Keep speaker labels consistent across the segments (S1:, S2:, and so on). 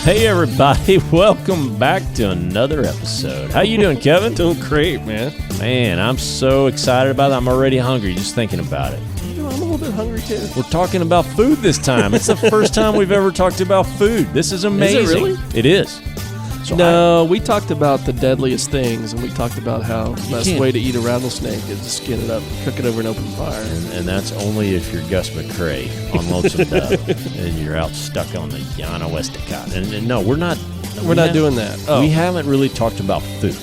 S1: Hey everybody, welcome back to another episode. How you doing, Kevin?
S2: Doing great, man.
S1: Man, I'm so excited about it. I'm already hungry just thinking about it.
S2: You know, I'm a little bit hungry too.
S1: We're talking about food this time. It's the first time we've ever talked about food. This is amazing.
S2: Is it really?
S1: It is. So
S2: no, we talked about the deadliest things, and we talked about how the best way to eat a rattlesnake is to skin it up, cook it over an open fire.
S1: And that's only if you're Gus McCrae on Lonesome Dove and you're out stuck on the Yana Westacott. And no, we're not.
S2: We're not doing that. Oh.
S1: We haven't really talked about food,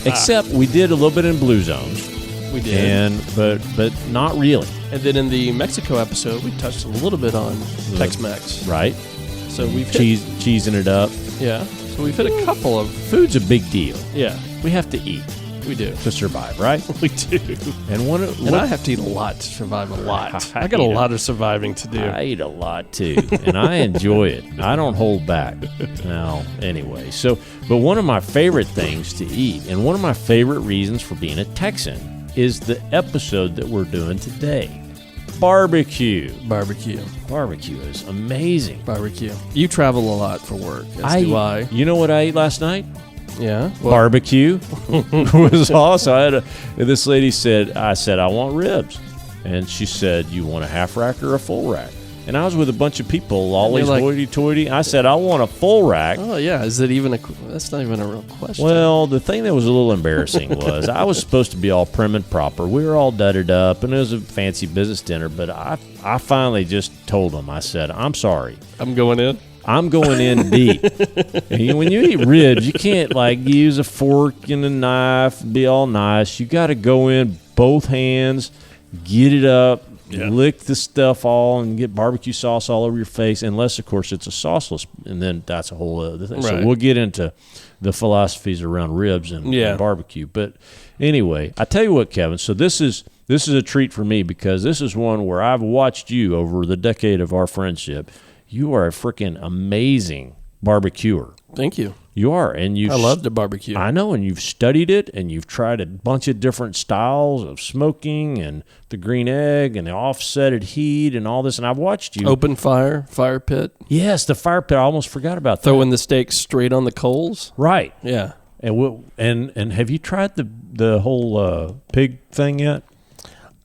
S1: except we did a little bit in Blue Zones.
S2: We did,
S1: but not really.
S2: And then in the Mexico episode, we touched a little bit on Tex-Mex.
S1: Right.
S2: So we've
S1: cheesing it up.
S2: Yeah. So we've hit a couple of.
S1: Food's a big deal.
S2: Yeah.
S1: We have to eat.
S2: We do.
S1: To survive, right?
S2: We do.
S1: And
S2: I have to eat a lot to survive a lot. I got a lot of surviving to do.
S1: I eat a lot too, and I enjoy it. I don't hold back. Now, anyway, but one of my favorite things to eat, and one of my favorite reasons for being a Texan, is the episode that we're doing today. Barbecue.
S2: Barbecue
S1: is amazing.
S2: Barbecue. You travel a lot for work, as do I.
S1: You know what I ate last night?
S2: Yeah.
S1: Barbecue was awesome. This lady said, I want ribs. And she said, you want a half rack or a full rack? And I was with a bunch of people, always hoity-toity. I said, I want a full rack.
S2: Oh, yeah. Is it even that's not even a real question.
S1: Well, the thing that was a little embarrassing was I was supposed to be all prim and proper. We were all dudded up, and it was a fancy business dinner. But I finally just told them, I said, I'm sorry.
S2: I'm going in
S1: deep. And when you eat ribs, you can't use a fork and a knife and be all nice. You got to go in both hands, get it up, lick the stuff all, and get barbecue sauce all over your face. Unless, of course, it's a sauceless, and then that's a whole other thing. Right. So we'll get into the philosophies around ribs and barbecue. But anyway, I tell you what, Kevin. So this is a treat for me because this is one where I've watched you over the decade of our friendship. You are a freaking amazing barbecuer.
S2: Thank you.
S1: You are, and I
S2: love to barbecue.
S1: I know, and you've studied it, and you've tried a bunch of different styles of smoking, and the green egg, and the offsetted heat, and all this. And I've watched you
S2: open fire pit.
S1: Yes, the fire pit. I almost forgot about that.
S2: Throwing the steak straight on the coals.
S1: Right.
S2: Yeah.
S1: And have you tried the whole pig thing yet?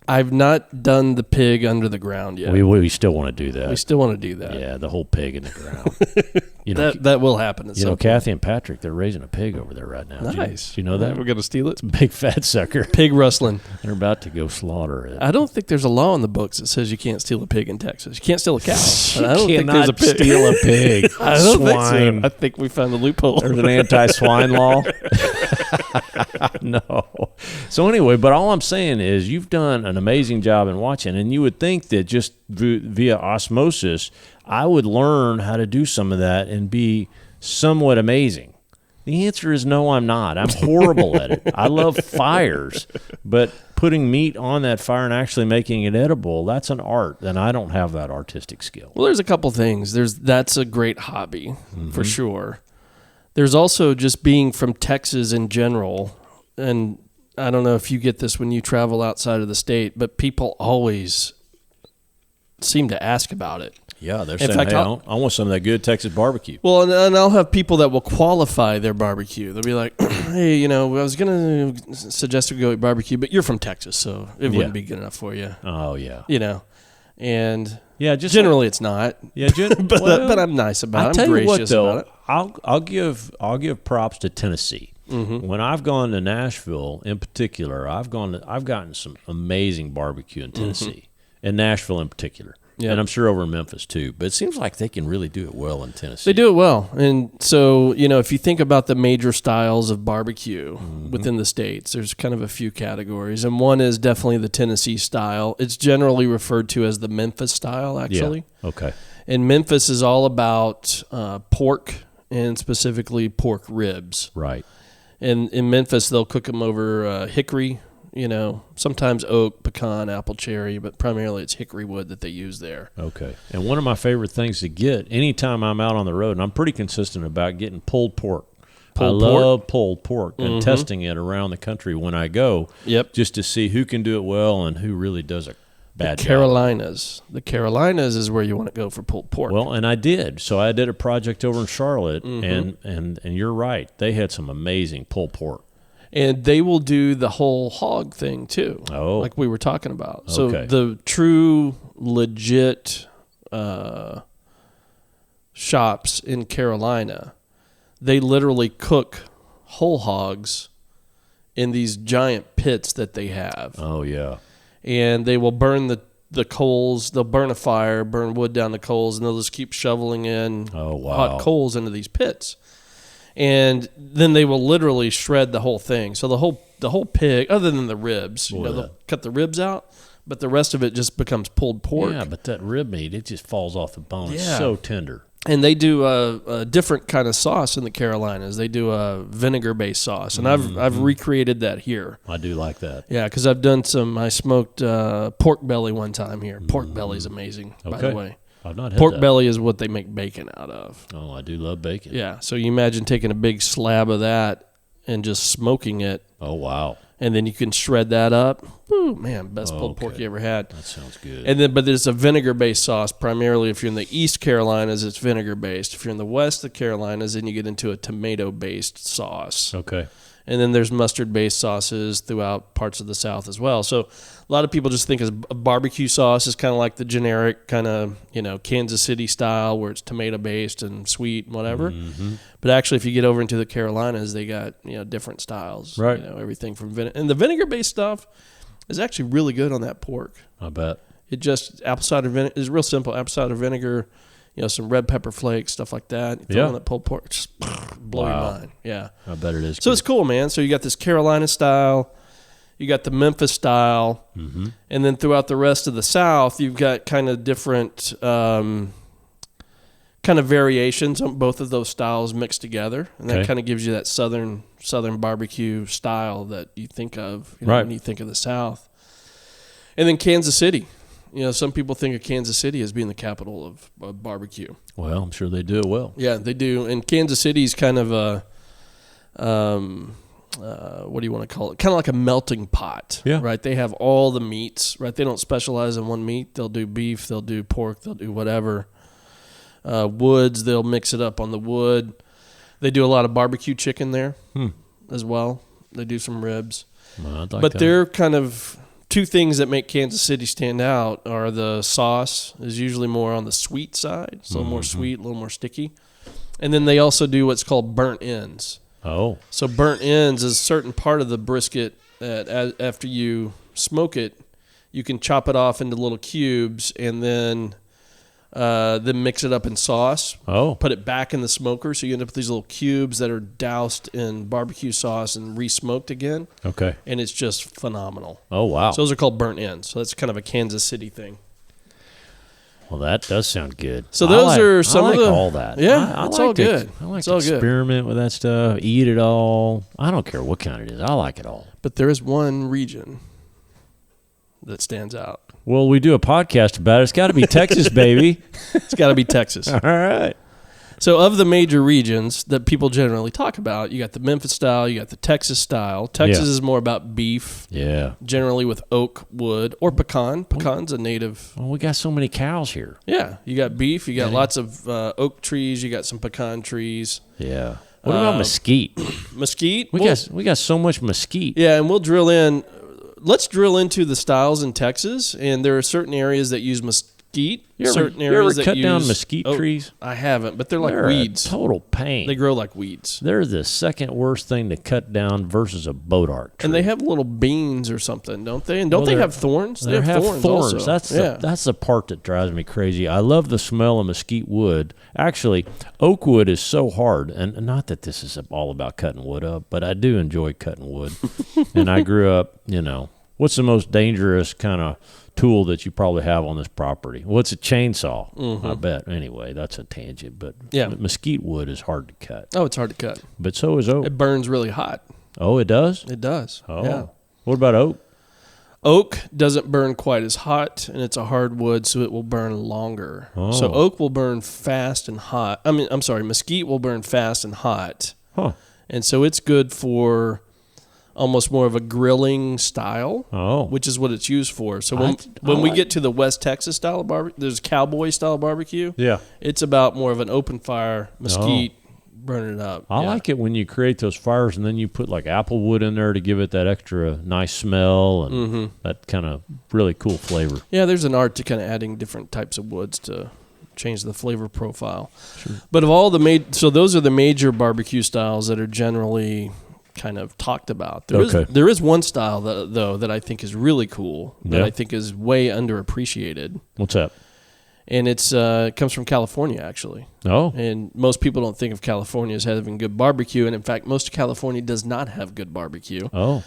S2: I've not done the pig under the ground yet.
S1: We still want to do that.
S2: We still want to do that.
S1: Yeah, the whole pig in the ground.
S2: That will happen at some point.
S1: Kathy and Patrick, they're raising a pig over there right now.
S2: Nice.
S1: Do you know that?
S2: We're going to steal it?
S1: It's a big fat sucker.
S2: Pig rustling.
S1: They're about to go slaughter it.
S2: I don't think there's a law in the books that says you can't steal a pig in Texas. You can't steal a cow. I don't think there's a pig.
S1: Steal a pig.
S2: I don't think so. I think we found the loophole.
S1: There's an anti-swine law. No. So anyway, but all I'm saying is you've done an amazing job in watching, and you would think that just via osmosis, I would learn how to do some of that and be somewhat amazing. The answer is no, I'm not. I'm horrible at it. I love fires, but putting meat on that fire and actually making it edible, that's an art, and I don't have that artistic skill.
S2: Well, there's a couple things. That's a great hobby, for sure. There's also just being from Texas in general, and I don't know if you get this when you travel outside of the state, but people always seem to ask about it.
S1: Yeah, they're saying, hey, I want some of that good Texas barbecue.
S2: Well, and I'll have people that will qualify their barbecue. They'll be like, hey, I was going to suggest we go eat barbecue, but you're from Texas, so it wouldn't be good enough for you.
S1: Oh, yeah.
S2: And
S1: just
S2: generally it's not. Yeah, but I'm nice about it. I'm gracious about it.
S1: I'll give props to Tennessee. Mm-hmm. When I've gone to Nashville, in particular, I've gotten some amazing barbecue in Tennessee, in Nashville in particular, and I'm sure over in Memphis too. But it seems like they can really do it well in Tennessee.
S2: They do it well, and so if you think about the major styles of barbecue within the states, there's kind of a few categories, and one is definitely the Tennessee style. It's generally referred to as the Memphis style, actually.
S1: Yeah. Okay.
S2: And Memphis is all about pork, and specifically pork ribs.
S1: Right.
S2: And in Memphis, they'll cook them over hickory, sometimes oak, pecan, apple, cherry, but primarily it's hickory wood that they use there.
S1: Okay. And one of my favorite things to get anytime I'm out on the road, and I'm pretty consistent about getting pulled pork. I love pulled pork and testing it around the country when I go, just to see who can do it well and who really does a bad job.
S2: The Carolinas is where you want to go for pulled pork.
S1: Well, and I did. So I did a project over in Charlotte, and you're right. They had some amazing pulled pork.
S2: And they will do the whole hog thing too, like we were talking about. So the true, legit shops in Carolina, they literally cook whole hogs in these giant pits that they have.
S1: Oh, yeah.
S2: And they will burn the coals. They'll burn a fire, burn wood down the coals, and they'll just keep shoveling in hot coals into these pits. And then they will literally shred the whole thing. So the whole pig, other than the ribs, they'll cut the ribs out, but the rest of it just becomes pulled pork.
S1: Yeah, but that rib meat, it just falls off the bone. Yeah. It's so tender.
S2: And they do a different kind of sauce in the Carolinas. They do a vinegar-based sauce, and I've recreated that here.
S1: I do like that.
S2: Yeah, because I smoked pork belly one time here. Pork belly's amazing, by the way.
S1: I've not had
S2: pork
S1: that.
S2: belly is what they make bacon out of.
S1: Oh, I do love bacon.
S2: Yeah, so you imagine taking a big slab of that and just smoking it.
S1: Oh, wow.
S2: And then you can shred that up. Woo, man, best pulled pork you ever had.
S1: That sounds good.
S2: And then, but there's a vinegar-based sauce. Primarily, if you're in the East Carolinas, it's vinegar-based. If you're in the West of Carolinas, then you get into a tomato-based sauce.
S1: Okay.
S2: And then there's mustard-based sauces throughout parts of the South as well. So a lot of people just think a barbecue sauce is kind of like the generic kind of, Kansas City style where it's tomato-based and sweet and whatever. Mm-hmm. But actually, if you get over into the Carolinas, they got, different styles.
S1: Right.
S2: Everything from vinegar. And the vinegar-based stuff is actually really good on that pork.
S1: I bet.
S2: It just, apple cider vinegar is real simple. Apple cider vinegar, some red pepper flakes, stuff like that. You throw on that pulled pork, just blow your mind. Yeah.
S1: I bet it is.
S2: So it's cool, man. So you got this Carolina style, you got the Memphis style, and then throughout the rest of the South, you've got kind of different kind of variations on both of those styles mixed together, and that kind of gives you that southern barbecue style that you think of when you think of the South. And then Kansas City. Some people think of Kansas City as being the capital of barbecue.
S1: Well, I'm sure they do it well.
S2: Yeah, they do. And Kansas City's kind of a, what do you want to call it? Kind of like a melting pot, right? They have all the meats, right? They don't specialize in one meat. They'll do beef, they'll do pork, they'll do whatever. Woods, they'll mix it up on the wood. They do a lot of barbecue chicken there as well. They do some ribs.
S1: Well, I'd like
S2: but
S1: that.
S2: they're kind of... Two things that make Kansas City stand out are the sauce is usually more on the sweet side. It's a little more sweet, a little more sticky. And then they also do what's called burnt ends. Oh. So burnt ends is a certain part of the brisket that after you smoke it, you can chop it off into little cubes and then mix it up in sauce. Oh. Put it back in the smoker, so you end up with these little cubes that are doused in barbecue sauce and re-smoked again. Okay. And it's just phenomenal. Oh, wow. So those are called burnt ends. So that's kind of a Kansas City thing.
S1: Well, that does sound good.
S2: So those are some of the...
S1: all that.
S2: Yeah, it's all good.
S1: I like to experiment with that stuff, eat it all. I don't care what kind it is. I like it all.
S2: But there is one region that stands out.
S1: Well, we do a podcast about it. It's got to be Texas, baby.
S2: It's got to be Texas.
S1: All right.
S2: So of the major regions that people generally talk about, you got the Memphis style, you got the Texas style. Texas is more about beef. Yeah. Generally with oak wood or pecan. Pecan's a native.
S1: Well, we got so many cows here.
S2: Yeah. You got beef. You got lots of oak trees. You got some pecan trees.
S1: Yeah. What about mesquite?
S2: Mesquite?
S1: We got so much mesquite.
S2: Yeah, and we'll drill in. Let's drill into the styles in Texas, and there are certain areas that use mesquite.
S1: You ever cut down mesquite trees?
S2: I haven't, but they're like weeds.
S1: Total pain.
S2: They grow like weeds.
S1: They're the second worst thing to cut down versus a bodark tree.
S2: And they have little beans or something, don't they? And don't they have thorns?
S1: They have thorns. Also. That's the part that drives me crazy. I love the smell of mesquite wood. Actually, oak wood is so hard, and not that this is all about cutting wood up, but I do enjoy cutting wood. And I grew up, what's the most dangerous kind of tool that you probably have on this property? Well, it's a chainsaw, I bet. Anyway, that's a tangent, but mesquite wood is hard to cut.
S2: Oh, it's hard to cut.
S1: But so is oak.
S2: It burns really hot.
S1: Oh, it does?
S2: It does.
S1: Oh.
S2: Yeah.
S1: What about oak?
S2: Oak doesn't burn quite as hot, and it's a hardwood, so it will burn longer. Oh. So oak will burn fast and hot. mesquite will burn fast and hot. Huh. And so it's good for almost more of a grilling style,
S1: Oh.
S2: which is what it's used for. So when we get to the West Texas style of barbecue, there's cowboy style barbecue.
S1: Yeah.
S2: It's about more of an open fire, mesquite, burning it up.
S1: I like it when you create those fires and then you put like apple wood in there to give it that extra nice smell and that kind of really cool flavor.
S2: Yeah, there's an art to kind of adding different types of woods to change the flavor profile. Sure. But of all the so those are the major barbecue styles that are generally kind of talked about. There is one style that I think is really cool that I think is way underappreciated.
S1: What's that?
S2: And it comes from California, actually.
S1: Oh.
S2: And most people don't think of California as having good barbecue. And in fact, most of California does not have good barbecue.
S1: Oh.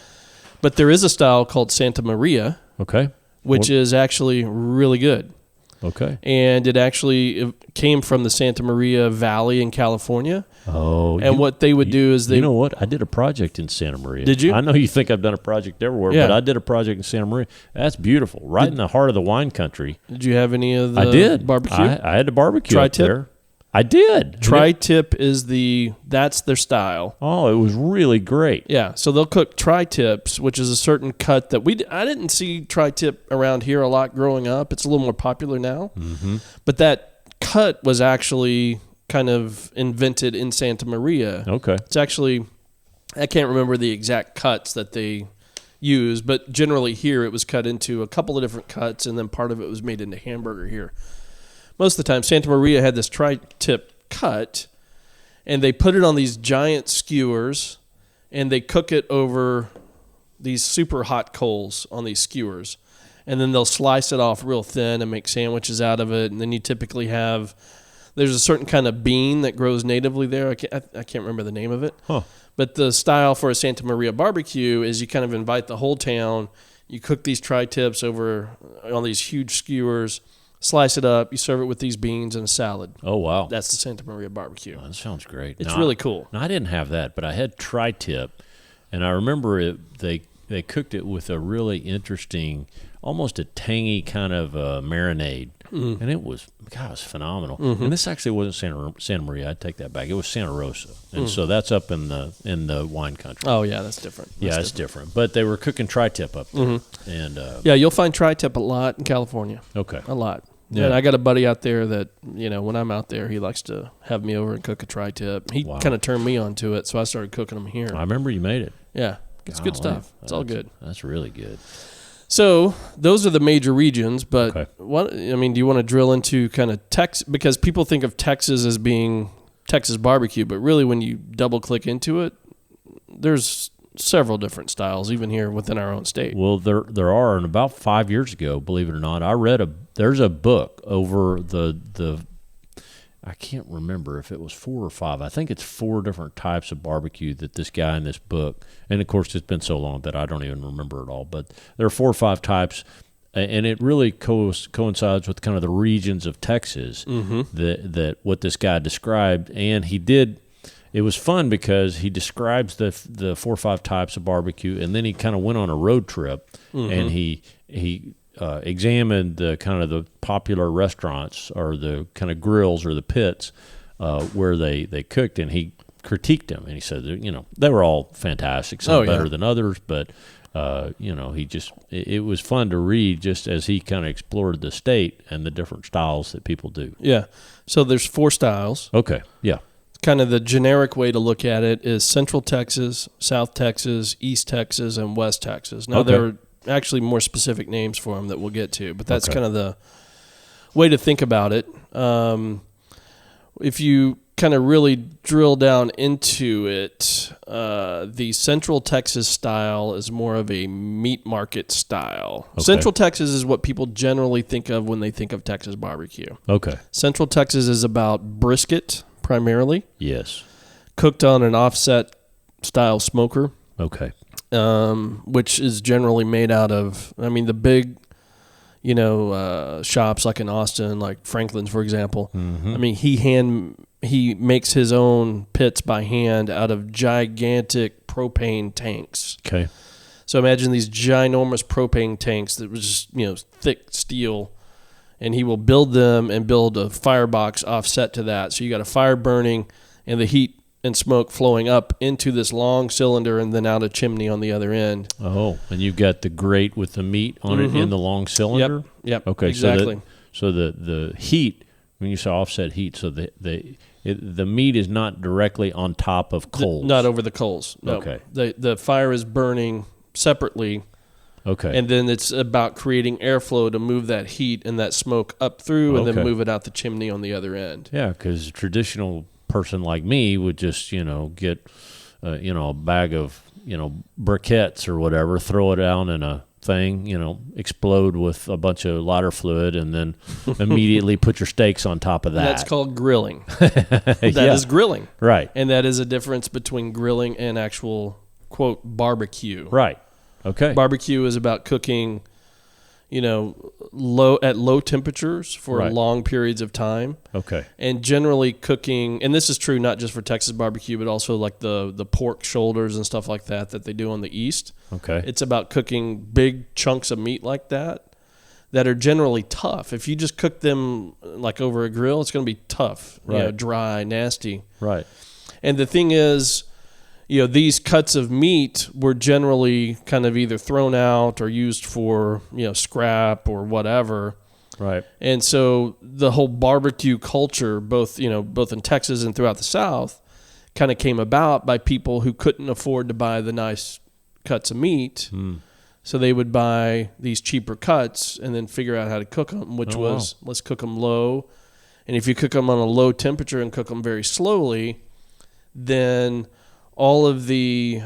S2: But there is a style called Santa Maria.
S1: Okay.
S2: Which is actually really good.
S1: Okay.
S2: And it came from the Santa Maria Valley in California.
S1: Oh.
S2: And what they would do is
S1: You know what? I did a project in Santa Maria.
S2: Did you?
S1: I know you think I've done a project everywhere, but I did a project in Santa Maria. That's beautiful. Right in the heart of the wine country.
S2: Did you have any of the
S1: I did.
S2: barbecue?
S1: I had the barbecue
S2: Tri-tip?
S1: up there. I did.
S2: Tri-tip that's their style.
S1: Oh, it was really great.
S2: Yeah, so they'll cook tri-tips, which is a certain cut that I didn't see tri-tip around here a lot growing up. It's a little more popular now. Mm-hmm. But that cut was actually kind of invented in Santa Maria.
S1: Okay.
S2: It's actually, I can't remember the exact cuts that they use, but generally here it was cut into a couple of different cuts, and then part of it was made into hamburger here. Most of the time, Santa Maria had this tri-tip cut, and they put it on these giant skewers, and they cook it over these super hot coals on these skewers. And then they'll slice it off real thin and make sandwiches out of it. And then you typically there's a certain kind of bean that grows natively there. I can't remember the name of it.
S1: Huh.
S2: But the style for a Santa Maria barbecue is you kind of invite the whole town. You cook these tri-tips over on these huge skewers, slice it up, you serve it with these beans and a salad.
S1: Oh, wow.
S2: That's the Santa Maria barbecue.
S1: Oh, that sounds great.
S2: It's really cool.
S1: No, I didn't have that, but I had tri-tip, and I remember they cooked it with a really interesting, almost a tangy kind of marinade, and it was phenomenal. And this actually wasn't Santa Maria. I'd take that back. It was Santa Rosa, and so that's up in the wine country.
S2: Oh yeah, that's different.
S1: It's different. But they were cooking tri-tip up there, and
S2: you'll find tri-tip a lot in California.
S1: Okay,
S2: a lot.
S1: Yeah.
S2: And I got a buddy out there that, when I'm out there, he likes to have me over and cook a tri-tip. He kind of turned me on to it, so I started cooking them here.
S1: I remember you made it.
S2: Yeah, it's good stuff. It's all good.
S1: That's really good.
S2: So those are the major regions, but do you want to drill into kind of Texas? Because people think of Texas as being Texas barbecue, but really when you double click into it, there's several different styles, even here within our own state.
S1: Well, there are, and about 5 years ago, believe it or not, I read there's a book over the I can't remember if it was 4 or 5. I think it's 4 different types of barbecue that this guy in this book, and of course it's been so long that I don't even remember it all, but there are 4 or 5 types, and it really coincides with kind of the regions of Texas that what this guy described, and he did. It was fun because he describes the 4 or 5 types of barbecue, and then he kind of went on a road trip, and he examined the kind of the popular restaurants or the kind of grills or the pits where they cooked, and he critiqued them, and he said they were all fantastic, some better than others, but it was fun to read just as he kind of explored the state and the different styles that people do.
S2: Yeah, so there's 4 styles.
S1: Okay, yeah.
S2: Kind of the generic way to look at it is Central Texas, South Texas, East Texas, and West Texas. Now, there are actually more specific names for them that we'll get to, but that's kind of the way to think about it. If you kind of really drill down into it, the Central Texas style is more of a meat market style. Okay. Central Texas is what people generally think of when they think of Texas barbecue.
S1: Okay.
S2: Central Texas is about brisket primarily.
S1: Yes.
S2: Cooked on an offset style smoker.
S1: Okay.
S2: Which is generally made out of, the big, shops like in Austin, like Franklin's, for example. He makes his own pits by hand out of gigantic propane tanks.
S1: Okay.
S2: So imagine these ginormous propane tanks that was just, thick steel, and he will build them and build a firebox offset to that. So you got a fire burning, and the heat and smoke flowing up into this long cylinder and then out a chimney on the other end.
S1: Oh, and you've got the grate with the meat on it in the long cylinder?
S2: Yep.
S1: Okay,
S2: exactly.
S1: So the heat, when you say offset heat, so the meat is not directly on top of coals.
S2: Not over the coals. No.
S1: Okay.
S2: The fire is burning separately.
S1: Okay.
S2: And then it's about creating airflow to move that heat and that smoke up through and then move it out the chimney on the other end.
S1: Yeah, because a traditional person like me would just, get, a bag of, briquettes or whatever, throw it down in a thing, explode with a bunch of lighter fluid, and then immediately put your steaks on top of that.
S2: That's called grilling. That is grilling.
S1: Right.
S2: And that is a difference between grilling and actual, quote, barbecue.
S1: Right. Okay.
S2: Barbecue is about cooking, low temperatures for long periods of time.
S1: Okay.
S2: And generally cooking, and this is true not just for Texas barbecue, but also like the pork shoulders and stuff like that they do on the East.
S1: Okay.
S2: It's about cooking big chunks of meat like that are generally tough. If you just cook them like over a grill, it's going to be tough, dry, nasty.
S1: Right.
S2: And the thing is, these cuts of meat were generally kind of either thrown out or used for, scrap or whatever.
S1: Right.
S2: And so the whole barbecue culture, both in Texas and throughout the South, kind of came about by people who couldn't afford to buy the nice cuts of meat. So they would buy these cheaper cuts and then figure out how to cook them, which was let's cook them low. And if you cook them on a low temperature and cook them very slowly, then all of the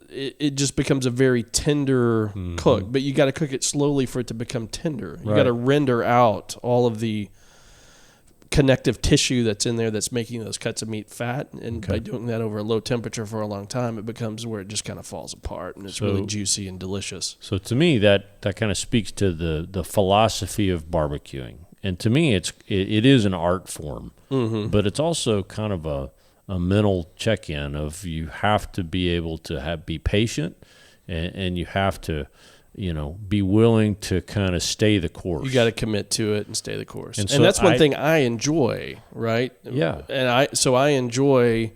S2: it just becomes a very tender cook, but you got to cook it slowly for it to become tender. You got to render out all of the connective tissue that's in there that's making those cuts of meat fat, and by doing that over a low temperature for a long time, it becomes where it just kind of falls apart and it's really juicy and delicious.
S1: So to me, that kind of speaks to the philosophy of barbecuing, and to me, it is an art form, but it's also kind of a mental check-in of you have to be able to be patient, and you have to, be willing to kind of stay the course.
S2: You got to commit to it and stay the course. And
S1: so
S2: that's one thing I enjoy, right?
S1: Yeah.
S2: And I enjoy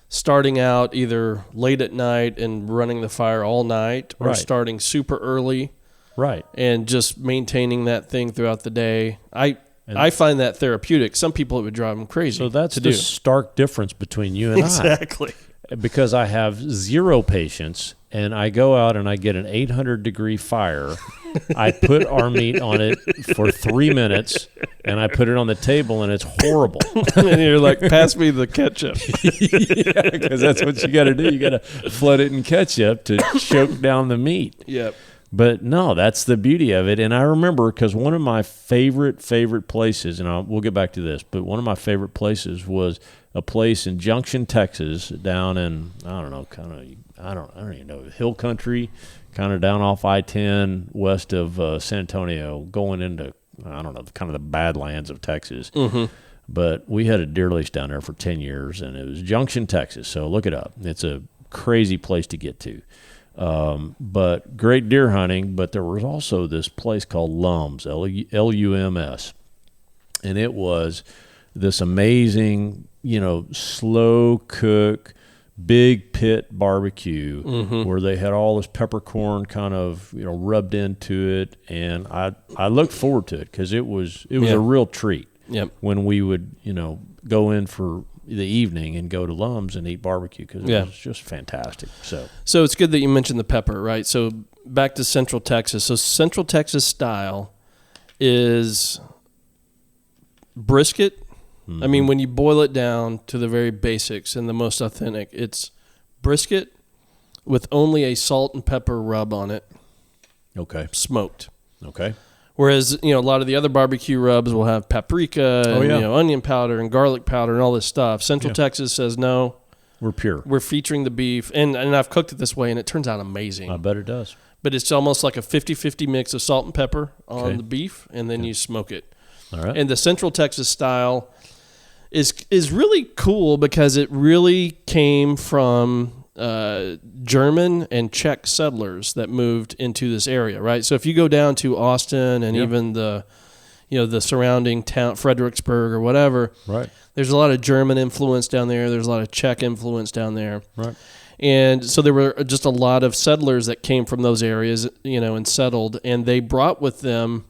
S2: starting out either late at night and running the fire all night, or starting super early.
S1: Right.
S2: And just maintaining that thing throughout the day. I find that therapeutic. Some people, it would drive them crazy.
S1: So that's the stark difference between you and
S2: exactly.
S1: Because I have zero patience, and I go out and I get an 800-degree fire. I put our meat on it for 3 minutes, and I put it on the table, and it's horrible.
S2: And you're like, pass me the ketchup.
S1: Yeah, because that's what you got to do. You got to flood it in ketchup to choke down the meat.
S2: Yep.
S1: But no, that's the beauty of it. And I remember, because one of my favorite places, and we'll get back to this, but one of my favorite places was a place in Junction, Texas, down in, I don't even know, hill country, kind of down off I-10 west of San Antonio, going into, I don't know, kind of the Badlands of Texas. But we had a deer lease down there for 10 years, and it was Junction, Texas. So look it up. It's a crazy place to get to. But great deer hunting, but there was also this place called Lums, Lums, and it was this amazing, slow cook, big pit barbecue where they had all this peppercorn kind of, rubbed into it, and I looked forward to it because it was a real treat.
S2: Yep.
S1: When we would, go in for the evening and go to Lums and eat barbecue, because it was just fantastic. So
S2: it's good that you mentioned the pepper, right? So back to Central Texas. So Central Texas style is brisket. I mean, when you boil it down to the very basics and the most authentic, it's brisket with only a salt and pepper rub on it.
S1: Okay.
S2: Smoked.
S1: Okay.
S2: Whereas, a lot of the other barbecue rubs will have paprika and, onion powder and garlic powder and all this stuff. Central Texas says, no.
S1: We're pure.
S2: We're featuring the beef. And I've cooked it this way, and it turns out amazing.
S1: I bet it does.
S2: But it's almost like a 50-50 mix of salt and pepper on the beef, and then you smoke it.
S1: All right.
S2: And the Central Texas style is really cool because it really came from German and Czech settlers that moved into this area, right? So if you go down to Austin and even the the surrounding town, Fredericksburg or whatever.
S1: Right.
S2: There's a lot of German influence down there. There's a lot of Czech influence down there.
S1: Right.
S2: And so there were just a lot of settlers that came from those areas, and settled, and they brought with them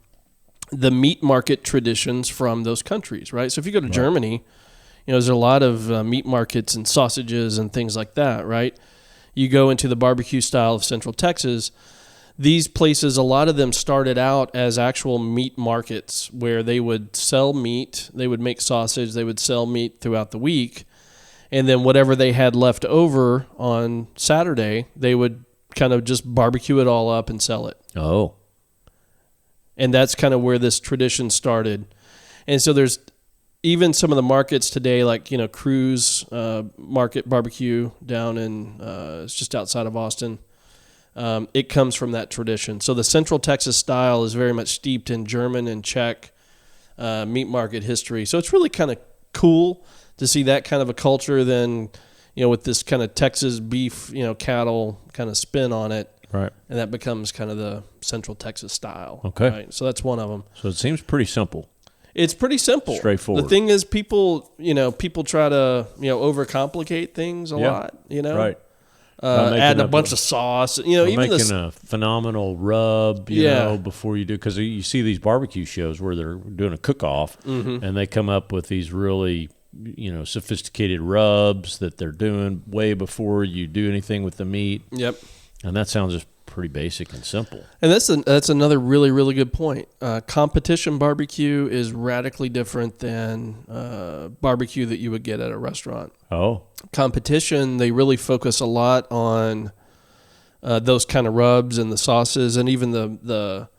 S2: the meat market traditions from those countries, right? So if you go to Germany, there's a lot of meat markets and sausages and things like that, right? You go into the barbecue style of Central Texas, these places, a lot of them started out as actual meat markets where they would sell meat, they would make sausage, they would sell meat throughout the week, and then whatever they had left over on Saturday, they would kind of just barbecue it all up and sell it.
S1: Oh.
S2: And that's kind of where this tradition started. And so there's even some of the markets today, like, Cruz Market Barbecue down in, it's just outside of Austin. It comes from that tradition. So the Central Texas style is very much steeped in German and Czech meat market history. So it's really kind of cool to see that kind of a culture then, with this kind of Texas beef, cattle kind of spin on it.
S1: Right.
S2: And that becomes kind of the Central Texas style.
S1: Okay.
S2: Right? So that's one of them.
S1: So it seems pretty simple.
S2: It's pretty simple.
S1: Straightforward.
S2: The thing is people try to, overcomplicate things a lot,
S1: Right.
S2: Adding a bunch of sauce, even
S1: making a phenomenal rub, before you do, because you see these barbecue shows where they're doing a cook-off, and they come up with these really, sophisticated rubs that they're doing way before you do anything with the meat.
S2: Yep.
S1: And that sounds just pretty basic and simple.
S2: And that's another really, really good point. Competition barbecue is radically different than barbecue that you would get at a restaurant.
S1: Oh.
S2: Competition, they really focus a lot on those kind of rubs and the sauces, and even the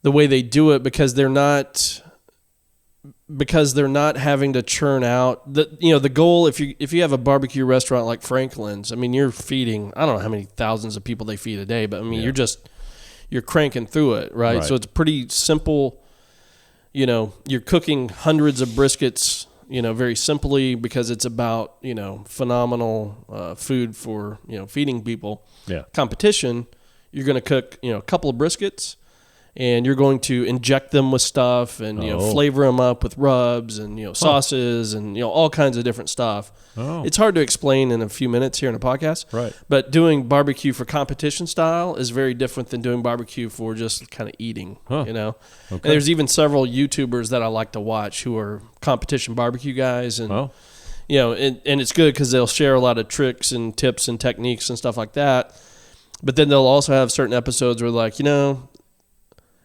S2: way they do it, because they're not having to churn out the goal. If you have a barbecue restaurant like Franklin's, I mean, you're feeding, I don't know how many thousands of people they feed a day, but I mean, you're cranking through it, right? So it's pretty simple. You're cooking hundreds of briskets, very simply, because it's about, phenomenal food for, feeding people.
S1: Yeah.
S2: Competition, you're going to cook, a couple of briskets, and you're going to inject them with stuff and, flavor them up with rubs and, sauces and, all kinds of different stuff.
S1: Oh.
S2: It's hard to explain in a few minutes here in a podcast.
S1: Right.
S2: But doing barbecue for competition style is very different than doing barbecue for just kind of eating,
S1: Okay.
S2: And there's even several YouTubers that I like to watch who are competition barbecue guys. And, and it's good because they'll share a lot of tricks and tips and techniques and stuff like that. But then they'll also have certain episodes where like,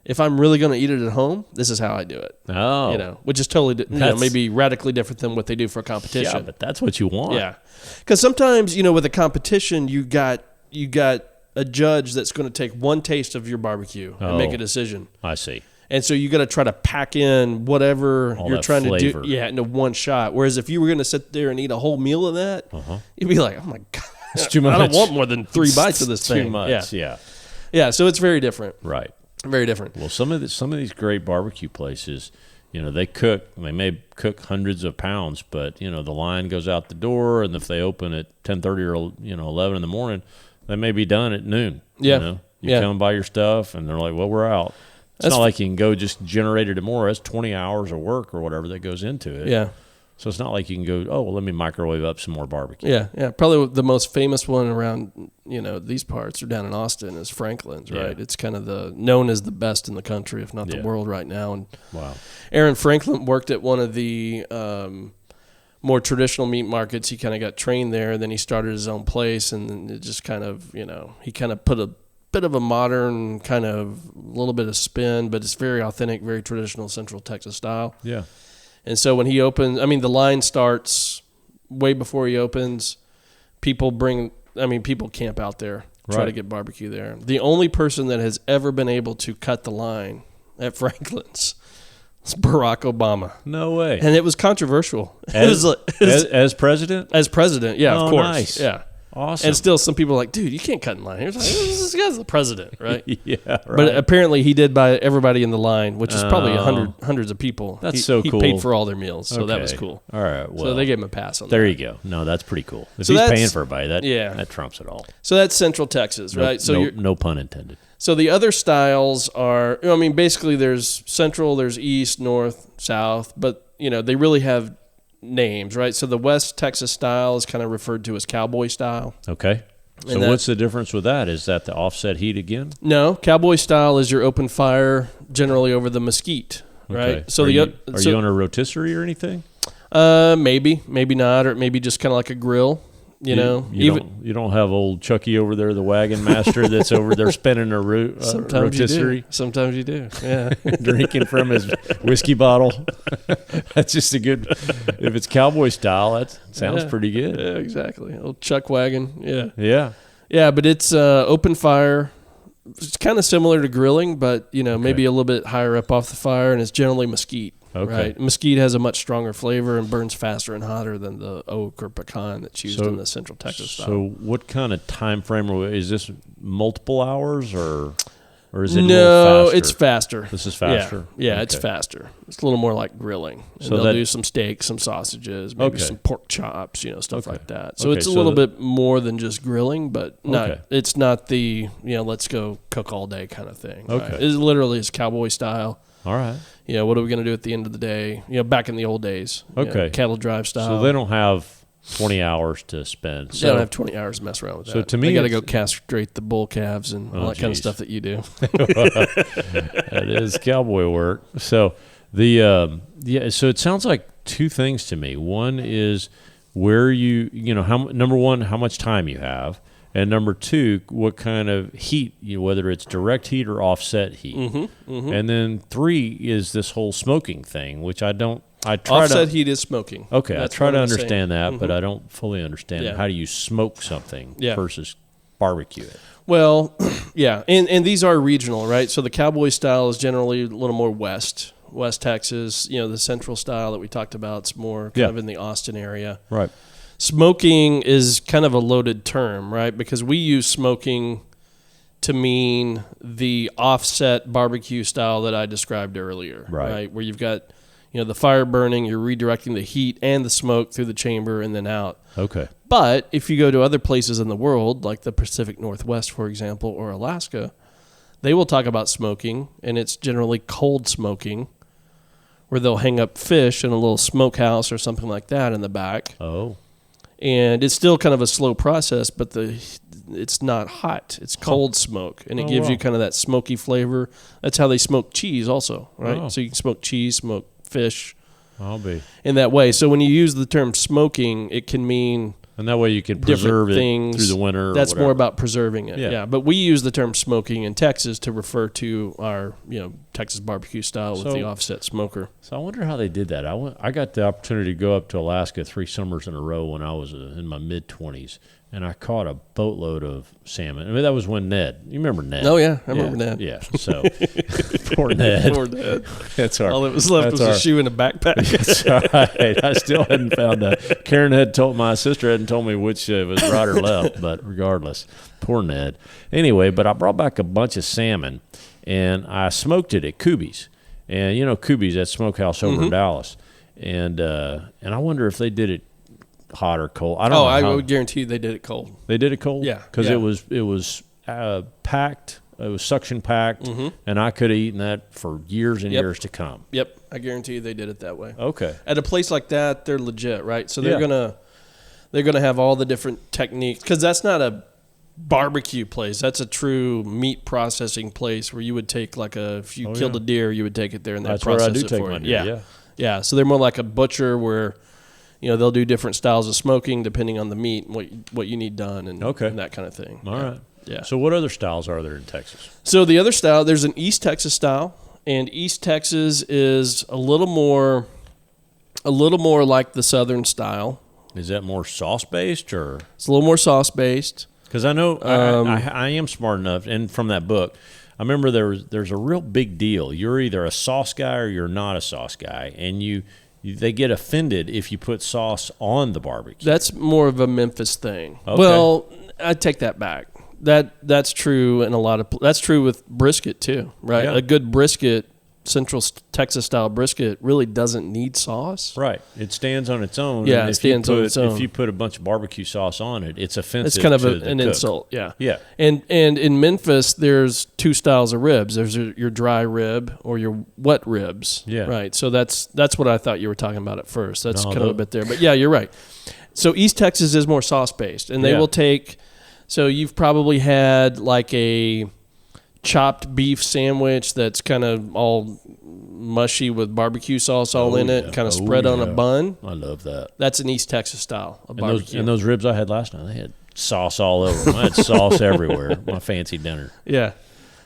S2: if I'm really going to eat it at home, this is how I do it.
S1: Oh.
S2: Which is totally, maybe radically different than what they do for a competition.
S1: Yeah, but that's what you want.
S2: Yeah. Because sometimes, with a competition, you got a judge that's going to take one taste of your barbecue and make a decision.
S1: I see.
S2: And so you got to try to pack in whatever
S1: all
S2: you're trying
S1: flavor.
S2: to do into one shot. Whereas if you were going to sit there and eat a whole meal of that, you'd be like, oh my God,
S1: it's too much.
S2: I don't want more than 3 bites of this thing.
S1: Too much,
S2: Yeah, so it's very different.
S1: Right.
S2: Very different.
S1: Well, some of these great barbecue places, they may cook hundreds of pounds, but the line goes out the door, and if they open at 10:30 or 11 in the morning, they may be done at noon.
S2: Yeah.
S1: You come buy your stuff, and they're like, "Well, we're out." It's not like you can go just generate it tomorrow. It's 20 hours of work or whatever that goes into it.
S2: Yeah.
S1: So it's not like you can go, oh, well, let me microwave up some more barbecue.
S2: Yeah. Probably the most famous one around, these parts are down in Austin is Franklin's, right?
S1: Yeah.
S2: It's kind of known as the best in the country, if not the world right now. And
S1: wow.
S2: Aaron Franklin worked at one of the more traditional meat markets. He kind of got trained there, and then he started his own place, and then it just kind of, he kind of put a bit of a modern kind of little bit of spin, but it's very authentic, very traditional Central Texas style.
S1: Yeah.
S2: And so when he opens, the line starts way before he opens. People camp out there, try to get barbecue there. The only person that has ever been able to cut the line at Franklin's is Barack Obama.
S1: No way.
S2: And it was controversial.
S1: As president?
S2: As president, yeah, of course.
S1: Nice.
S2: Yeah.
S1: Awesome.
S2: And still, some people are like, dude, you can't cut in line. Here's like, this guy's the president, right?
S1: Yeah, right.
S2: But apparently he did by everybody in the line, which is probably hundreds of people.
S1: That's so cool.
S2: He paid for all their meals, so that was cool.
S1: All right. Well,
S2: so they gave him a pass on that.
S1: There you go. No, that's pretty cool. If
S2: So
S1: he's
S2: that's-
S1: paying for everybody, that trumps it all.
S2: So that's Central Texas, right? So
S1: no pun intended.
S2: So the other styles are, I mean, basically there's Central, there's East, North, South, but, they really have names, right? So the West Texas style is kind of referred to as cowboy style.
S1: Okay. So what's the difference with that? Is that the offset heat again?
S2: No, cowboy style is your open fire, generally over the mesquite, right?
S1: Okay.
S2: So
S1: are you on a rotisserie or anything?
S2: Maybe not, or maybe just kind of like a grill. You
S1: don't have old Chucky over there, the wagon master that's over there spinning a rotisserie.
S2: Sometimes you do. Yeah,
S1: drinking from his whiskey bottle. That's just a good. If it's cowboy style, that sounds pretty good.
S2: Yeah, exactly. Old Chuck wagon.
S1: Yeah.
S2: But it's open fire. It's kind of similar to grilling, but maybe a little bit higher up off the fire, and it's generally mesquite.
S1: Okay.
S2: Right. Mesquite has a much stronger flavor and burns faster and hotter than the oak or pecan that's used in the Central Texas style.
S1: So what kind of time frame is this? Multiple hours or is it
S2: No, it's faster.
S1: This is faster?
S2: Yeah, okay. It's faster. It's a little more like grilling. And so they'll do some steaks, some sausages, maybe some pork chops, stuff like that. So it's a little bit more than just grilling, but it's not the, let's go cook all day kind of thing.
S1: Okay.
S2: Right? It literally is cowboy style.
S1: All right.
S2: What are we going to do at the end of the day? Back in the old days.
S1: Okay.
S2: Cattle drive style.
S1: So they don't have 20 hours to spend.
S2: They don't have 20 hours to mess around with that.
S1: So to me,
S2: they got to go castrate the bull calves and all that kind of stuff that you do.
S1: That is cowboy work. So so it sounds like two things to me. One is where number one, how much time you have. And number two, what kind of heat, whether it's direct heat or offset heat. And then three is this whole smoking thing, which
S2: Offset heat is smoking.
S1: Okay,
S2: That's
S1: I try to understand that, but I don't fully understand
S2: Yeah.
S1: how do you smoke something versus barbecue it.
S2: Well, yeah, and these are regional, right? So the cowboy style is generally a little more West Texas. The Central style that we talked about is more kind of in the Austin area.
S1: Right.
S2: Smoking is kind of a loaded term, right? Because we use smoking to mean the offset barbecue style that I described earlier, right? Where you've got, the fire burning, you're redirecting the heat and the smoke through the chamber and then out.
S1: Okay.
S2: But if you go to other places in the world, like the Pacific Northwest, for example, or Alaska, they will talk about smoking, and it's generally cold smoking, where they'll hang up fish in a little smokehouse or something like that in the back.
S1: Oh.
S2: And it's still kind of a slow process, but it's not hot. It's cold smoke, and it gives you kind of that smoky flavor. That's how they smoke cheese also, right?
S1: Oh.
S2: So you can smoke cheese, smoke fish.
S1: I'll be.
S2: In that way. So when you use the term smoking, it can mean
S1: And that way you can preserve it
S2: things
S1: through the winter.
S2: That's more about preserving it.
S1: Yeah.
S2: But we use the term smoking in Texas to refer to our, Texas barbecue style with the offset smoker.
S1: So I wonder how they did that. I got the opportunity to go up to Alaska 3 summers in a row when I was in my mid-20s, and I caught a boatload of salmon. I mean, that was when Ned. You remember Ned?
S2: Oh, yeah. I remember Ned.
S1: Yeah. So poor Ned.
S2: Poor Ned.
S1: That's all
S2: that was left was a shoe and a backpack.
S1: That's all right. I still hadn't found that. Karen had told my sister hadn't told me which was right or left, but regardless, poor Ned. Anyway, but I brought back a bunch of salmon, and I smoked it at Kubi's. And Kubi's, that smokehouse over in Dallas. And I wonder if they did it hot or cold. I don't know.
S2: I would guarantee you they did it cold.
S1: They did it cold?
S2: Yeah.
S1: Because it was packed. It was suction packed, and I could have eaten that for years and years to come.
S2: Yep. I guarantee you they did it that way.
S1: Okay.
S2: At a place like that, they're legit, right? So they're gonna have all the different techniques, because that's not a barbecue place. That's a true meat processing place where you would take if you killed a deer, you would take it there and they'd process it for you.
S1: That's where I do take my deer.
S2: Yeah. So they're more like a butcher where they'll do different styles of smoking depending on the meat and what you need done and that kind of thing.
S1: All right.
S2: Yeah.
S1: So what other styles are there in Texas?
S2: So the other style, there's an East Texas style, and East Texas is a little more like the Southern style.
S1: Is that more sauce based or?
S2: It's a little more sauce based.
S1: Because I know I am smart enough, and from that book, I remember there's a real big deal. You're either a sauce guy or you're not a sauce guy, and you they get offended if you put sauce on the barbecue.
S2: That's more of a Memphis thing.
S1: Okay.
S2: Well, I take that back. That's true in a lot of. That's true with brisket too, right?
S1: Yeah.
S2: A good brisket, Central Texas style brisket, really doesn't need sauce.
S1: Right. It stands on its own.
S2: Yeah,
S1: and
S2: it stands on its own.
S1: If you put a bunch of barbecue sauce on it, it's offensive.
S2: It's kind of
S1: to
S2: an
S1: the cook.
S2: insult. Yeah.
S1: Yeah.
S2: And in Memphis, there's two styles of ribs. There's your dry rib or your wet ribs.
S1: Yeah.
S2: Right. So that's what I thought you were talking about at first. That's
S1: No,
S2: kind of a bit there. But yeah, you're right. So East Texas is more sauce based, and they will take. So you've probably had like a chopped beef sandwich that's kind of all mushy with barbecue sauce all in it, kind of spread on a bun.
S1: I love that.
S2: That's an East Texas style of barbecue.
S1: And those ribs I had last night, they had sauce all over them. I had sauce everywhere. My fancy dinner.
S2: Yeah.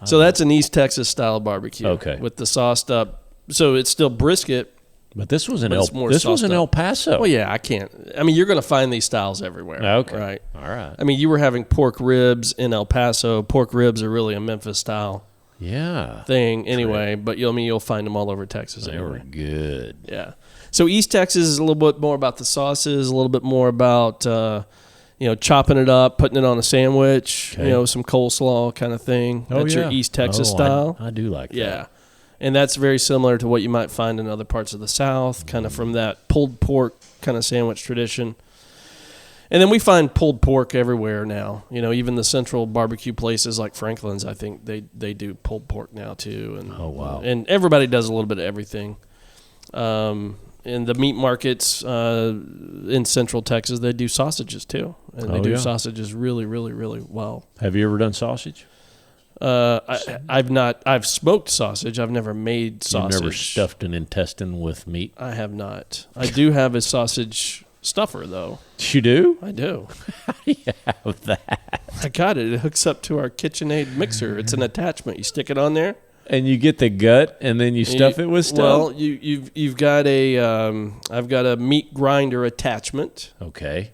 S2: So that's an East Texas style barbecue.
S1: Okay.
S2: With the sauced up. So it's still brisket.
S1: But this was in
S2: But
S1: El Paso.
S2: Well, yeah, I mean, you're going to find these styles everywhere.
S1: Okay.
S2: Right.
S1: All right.
S2: I mean, you were having pork ribs in El Paso. Pork ribs are really a Memphis style thing anyway, but you'll find them all over Texas
S1: They
S2: anyway.
S1: were good.
S2: Yeah. So East Texas is a little bit more about the sauces, a little bit more about chopping it up, putting it on a sandwich, some coleslaw kind of thing. That's your East Texas style.
S1: I do like that.
S2: Yeah. And that's very similar to what you might find in other parts of the South, kind of from that pulled pork kind of sandwich tradition. And then we find pulled pork everywhere now. Even the central barbecue places like Franklin's, I think they do pulled pork now too. And,
S1: oh, wow.
S2: And everybody does a little bit of everything. In the meat markets in Central Texas, they do sausages too. And they do sausages really, really, really well.
S1: Have you ever done sausage?
S2: I've smoked sausage. I've never made sausage.
S1: You've never stuffed an intestine with meat?
S2: I have not. I do have a sausage stuffer, though.
S1: You do?
S2: I do.
S1: How do you have that?
S2: I got it. It hooks up to our KitchenAid mixer. It's an attachment. You stick it on there.
S1: And you get the gut, and then you stuff it with stuff?
S2: Well, you've got I've got a meat grinder attachment.
S1: Okay.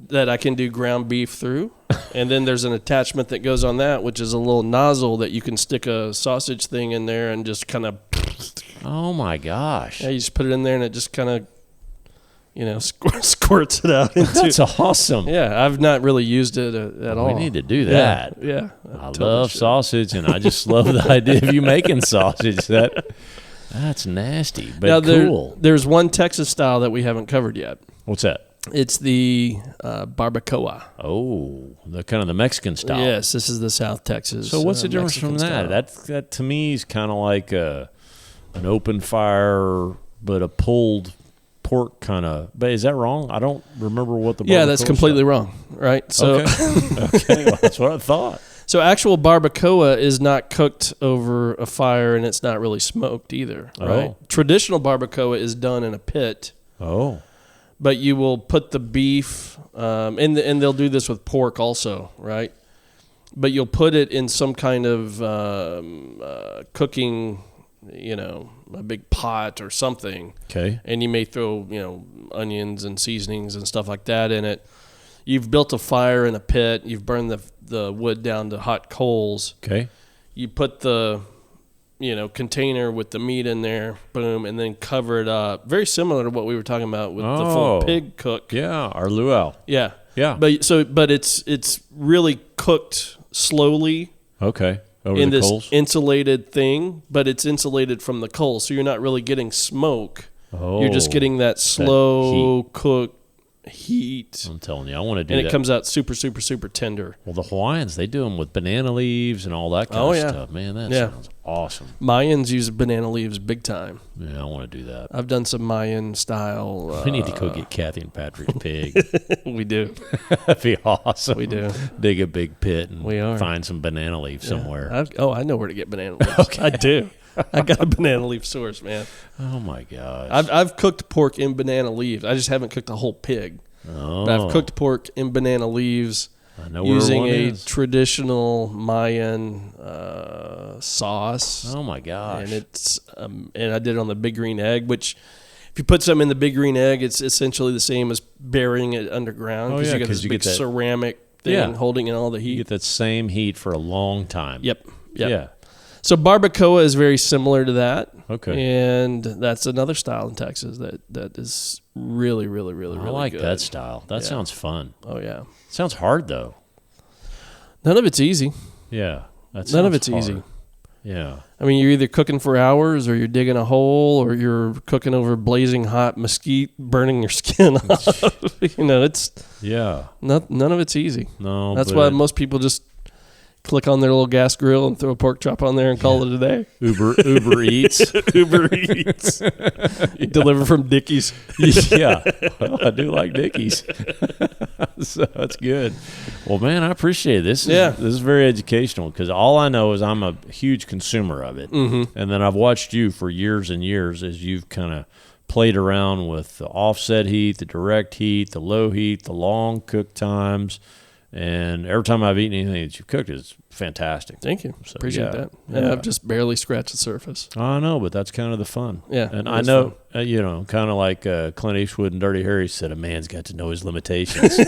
S2: That I can do ground beef through. And then there's an attachment that goes on that, which is a little nozzle that you can stick a sausage thing in there and just kind of...
S1: Oh, my gosh.
S2: Yeah, you just put it in there and it just kind of, squirts it out into...
S1: That's awesome.
S2: Yeah, I've not really used it at all.
S1: We need to do that.
S2: Yeah.
S1: I love sausage, and I just love the idea of you making sausage. That's nasty, but
S2: now,
S1: cool.
S2: There's one Texas style that we haven't covered yet.
S1: What's that?
S2: It's the barbacoa.
S1: Oh, the kind of the Mexican style.
S2: Yes, this is the South Texas.
S1: So what's the difference
S2: Mexican
S1: from that?
S2: style.
S1: That to me is kind of like an open fire, but a pulled pork kind of. But is that wrong? I don't remember what the.
S2: Yeah, that's completely wrong. Right. So
S1: okay, well, that's what I thought.
S2: So actual barbacoa is not cooked over a fire, and it's not really smoked either. Right.
S1: Oh.
S2: Traditional barbacoa is done in a pit.
S1: Oh.
S2: But you will put the beef, and they'll do this with pork also, right? But you'll put it in some kind of cooking, a big pot or something.
S1: Okay.
S2: And you may throw, onions and seasonings and stuff like that in it. You've built a fire in a pit. You've burned the wood down to hot coals.
S1: Okay.
S2: You put the container with the meat in there, boom, and then cover it up. Very similar to what we were talking about with the full pig cook.
S1: Yeah, our luau.
S2: Yeah.
S1: Yeah.
S2: But it's really cooked slowly.
S1: Okay. Over
S2: in
S1: the
S2: this
S1: coals?
S2: insulated thing, but it's insulated from the coal, so you're not really getting smoke.
S1: Oh.
S2: You're just getting that slow cook heat.
S1: I'm telling you, I want to do
S2: and
S1: that.
S2: And it comes out super, super, super tender.
S1: Well, the Hawaiians, they do them with banana leaves and all that kind of stuff. Man, that sounds awesome.
S2: Mayans use banana leaves big time.
S1: Yeah, I want to do that.
S2: I've done some Mayan style.
S1: We need to go get Kathy and Patrick's pig.
S2: We do.
S1: That'd be awesome.
S2: We do.
S1: Dig a big pit and find some banana leaves somewhere.
S2: I know where to get banana leaves.
S1: Okay.
S2: I do. I got a banana leaf source, man.
S1: Oh, my gosh.
S2: I've cooked pork in banana leaves. I just haven't cooked a whole pig.
S1: Oh.
S2: But I've cooked pork in banana leaves using a traditional Mayan sauce.
S1: Oh, my gosh.
S2: And it's and I did it on the big green egg, which if you put something in the big green egg, it's essentially the same as burying it underground because you got this big ceramic thing holding in all the heat.
S1: You get that same heat for a long time.
S2: Yep.
S1: Yeah.
S2: So barbacoa is very similar to that.
S1: Okay.
S2: And that's another style in Texas that is really, really, really, really
S1: I like
S2: good.
S1: that style. That sounds fun.
S2: Oh, yeah.
S1: Sounds hard, though.
S2: None of it's easy.
S1: Yeah.
S2: None of it's
S1: hard.
S2: easy.
S1: Yeah.
S2: I mean, you're either cooking for hours or you're digging a hole or you're cooking over blazing hot mesquite, burning your skin off. It's none of it's easy.
S1: No.
S2: That's why most people just click on their little gas grill and throw a pork chop on there and call it a day.
S1: Uber Eats.
S2: Uber Eats. Deliver from Dickies.
S1: Yeah. Well, I do like Dickies. So that's good. Well, man, I appreciate it. This is very educational because all I know is I'm a huge consumer of it. Mm-hmm. And then I've watched you for years and years as you've kind of played around with the offset heat, the direct heat, the low heat, the long cook times. And every time I've eaten anything that you've cooked, it's fantastic.
S2: Thank you.
S1: So,
S2: appreciate that. And I've just barely scratched the surface.
S1: I know, but that's kind of the fun.
S2: Yeah.
S1: And I know, kind of like Clint Eastwood and Dirty Harry said, a man's got to know his limitations.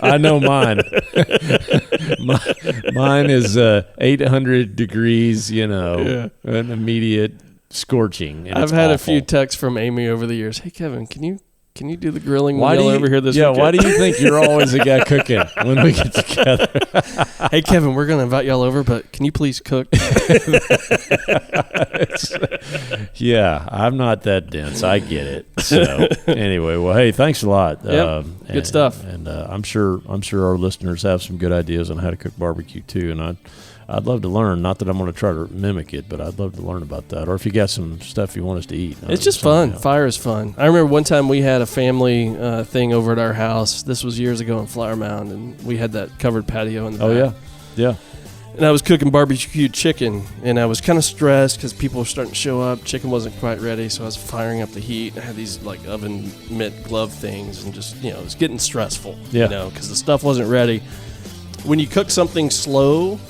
S1: I know mine. Mine is 800 degrees, an immediate scorching. And
S2: I've had a few texts from Amy over the years. Hey, Kevin, can you do the grilling
S1: while
S2: over here this weekend?
S1: Why do you think you're always the guy cooking when we get together?
S2: Hey, Kevin, we're going to invite y'all over, but can you please cook?
S1: Yeah, I'm not that dense. I get it. So anyway, well, hey, thanks a lot.
S2: Good stuff.
S1: And I'm sure our listeners have some good ideas on how to cook barbecue too. And I'd love to learn. Not that I'm going to try to mimic it, but I'd love to learn about that. Or if you got some stuff you want us to eat.
S2: It's just fun. Fire is fun. I remember one time we had a family thing over at our house. This was years ago in Flower Mound, and we had that covered patio in the back.
S1: Oh, yeah.
S2: And I was cooking barbecue chicken, and I was kind of stressed because people were starting to show up. Chicken wasn't quite ready, so I was firing up the heat. I had these like oven mitt glove things, and just it was getting stressful. Because the stuff wasn't ready. When you cook something slow,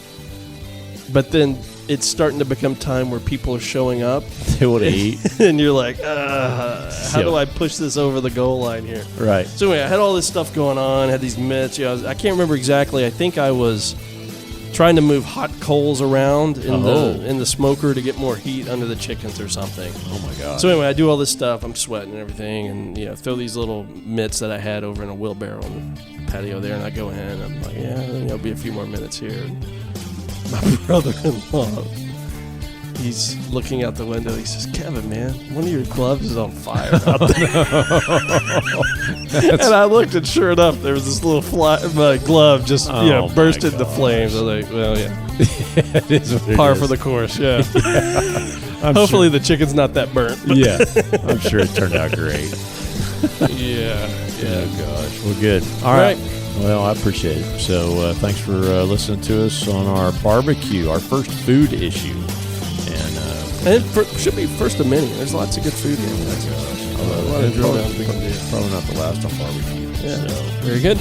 S2: but then it's starting to become time where people are showing up.
S1: They want to eat.
S2: And you're like, how do I push this over the goal line here?
S1: Right.
S2: So anyway, I had all this stuff going on, had these mitts. I can't remember exactly. I think I was trying to move hot coals around in the smoker to get more heat under the chickens or something.
S1: Oh, my God.
S2: So anyway, I do all this stuff. I'm sweating and everything, and throw these little mitts that I had over in a wheelbarrow on the patio there, and I go in, and I'm like, it'll be a few more minutes here. And my brother-in-law, he's looking out the window. He says, Kevin, man, one of your gloves is on fire out there. And I looked, and sure enough, there was this little glove just burst into flames. I was like, well, yeah.
S1: It is
S2: par for the course, yeah. Hopefully the chicken's not that burnt.
S1: Yeah, I'm sure it turned out great.
S2: Yeah.
S1: Oh, gosh. Well, good. All right. Well, I appreciate it. So thanks for listening to us on our barbecue, our first food issue. And
S2: it should be first of many. There's lots of good food here. A lot of drill downs we can do.
S1: Probably not the last on barbecue.
S2: Yeah.
S1: So.
S2: Very good.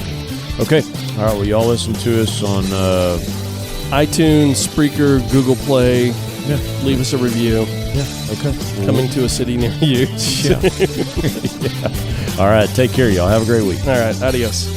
S1: Okay. All right. Well, y'all listen to us on
S2: iTunes, Spreaker, Google Play.
S1: Yeah.
S2: Leave us a review.
S1: Yeah. Okay.
S2: Coming to a city near you.
S1: Yeah. All right. Take care, y'all. Have a great week.
S2: All right. Adios.